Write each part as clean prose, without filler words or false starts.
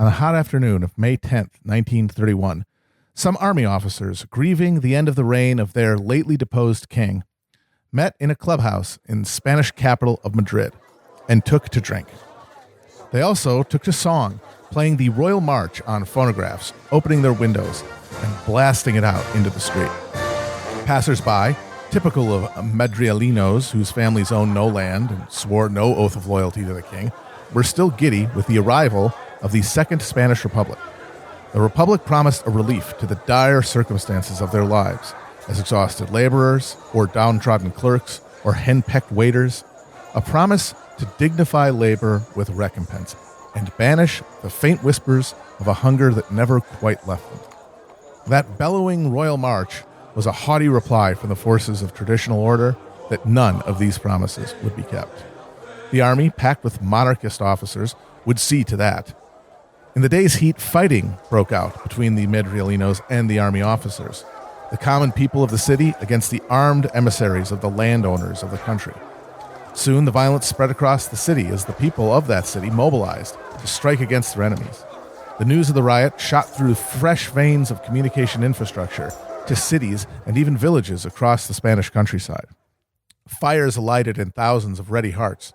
on a hot afternoon of May 10th, 1931, some army officers, grieving the end of the reign of their lately deposed king, met in a clubhouse in Spanish capital of Madrid and took to drink. They also took to song, playing the Royal March on phonographs, opening their windows and blasting it out into the street. Passers-by, typical of Madrileños whose families owned no land and swore no oath of loyalty to the king, were still giddy with the arrival of the Second Spanish Republic. The Republic promised a relief to the dire circumstances of their lives, as exhausted laborers, or downtrodden clerks, or henpecked waiters, a promise to dignify labor with recompense, and banish the faint whispers of a hunger that never quite left them. That bellowing royal march was a haughty reply from the forces of traditional order that none of these promises would be kept. The army, packed with monarchist officers, would see to that. In the day's heat, fighting broke out between the Madrileños and the army officers, the common people of the city against the armed emissaries of the landowners of the country. Soon the violence spread across the city as the people of that city mobilized to strike against their enemies. The news of the riot shot through fresh veins of communication infrastructure to cities and even villages across the Spanish countryside. Fires alighted in thousands of ready hearts.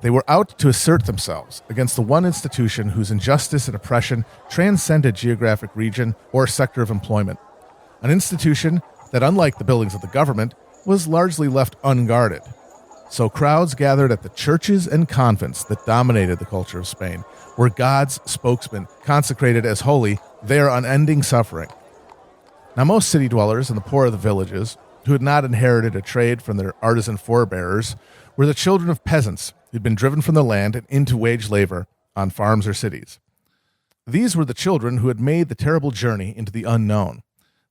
They were out to assert themselves against the one institution whose injustice and oppression transcended geographic region or sector of employment. An institution that, unlike the buildings of the government, was largely left unguarded. So crowds gathered at the churches and convents that dominated the culture of Spain, where God's spokesman consecrated as holy their unending suffering. Now, most city dwellers and the poor of the villages, who had not inherited a trade from their artisan forebears, were the children of peasants who'd been driven from the land and into wage labor on farms or cities. These were the children who had made the terrible journey into the unknown.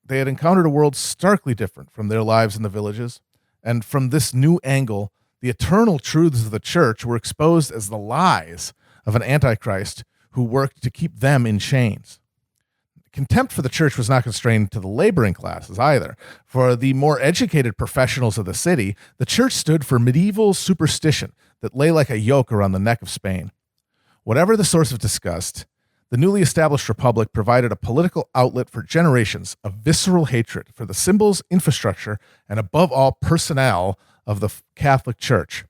They had encountered a world starkly different from their lives in the villages, and from this new angle, the eternal truths of the church were exposed as the lies of an antichrist who worked to keep them in chains. Contempt for the church was not constrained to the laboring classes either. For the more educated professionals of the city, the church stood for medieval superstition that lay like a yoke around the neck of Spain. Whatever the source of disgust, the newly established republic provided a political outlet for generations of visceral hatred for the symbols, infrastructure, and above all, personnel of the Catholic Church.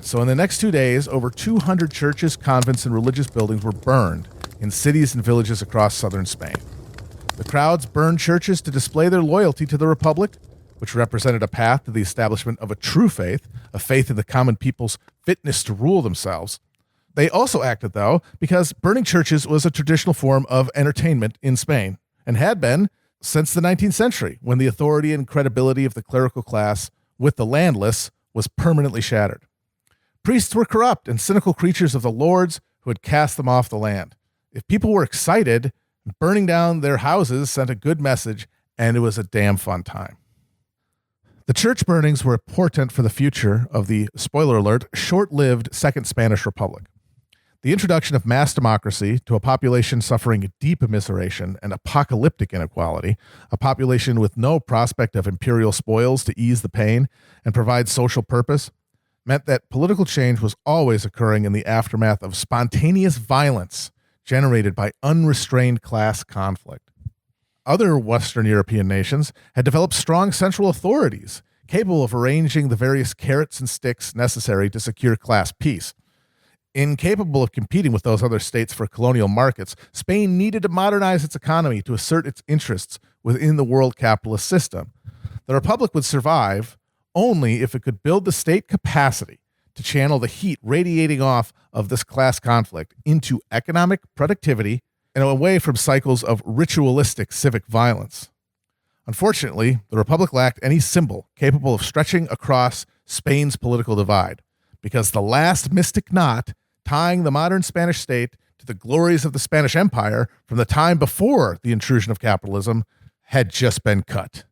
So in the next 2 days, over 200 churches, convents, and religious buildings were burned in cities and villages across southern Spain. The crowds burned churches to display their loyalty to the Republic, which represented a path to the establishment of a true faith, a faith in the common people's fitness to rule themselves. They also acted, though, because burning churches was a traditional form of entertainment in Spain, and had been since the 19th century, when the authority and credibility of the clerical class with the landless was permanently shattered. Priests were corrupt and cynical creatures of the lords who had cast them off the land. If people were excited, burning down their houses sent a good message, and it was a damn fun time. The church burnings were a portent for the future of the, spoiler alert, short-lived Second Spanish Republic. The introduction of mass democracy to a population suffering deep immiseration and apocalyptic inequality, a population with no prospect of imperial spoils to ease the pain and provide social purpose, meant that political change was always occurring in the aftermath of spontaneous violence generated by unrestrained class conflict. Other Western European nations had developed strong central authorities capable of arranging the various carrots and sticks necessary to secure class peace. Incapable of competing with those other states for colonial markets, Spain needed to modernize its economy to assert its interests within the world capitalist system. The Republic would survive only if it could build the state capacity to channel the heat radiating off of this class conflict into economic productivity and away from cycles of ritualistic civic violence. Unfortunately, the Republic lacked any symbol capable of stretching across Spain's political divide, because the last mystic knot tying the modern Spanish state to the glories of the Spanish Empire from the time before the intrusion of capitalism had just been cut.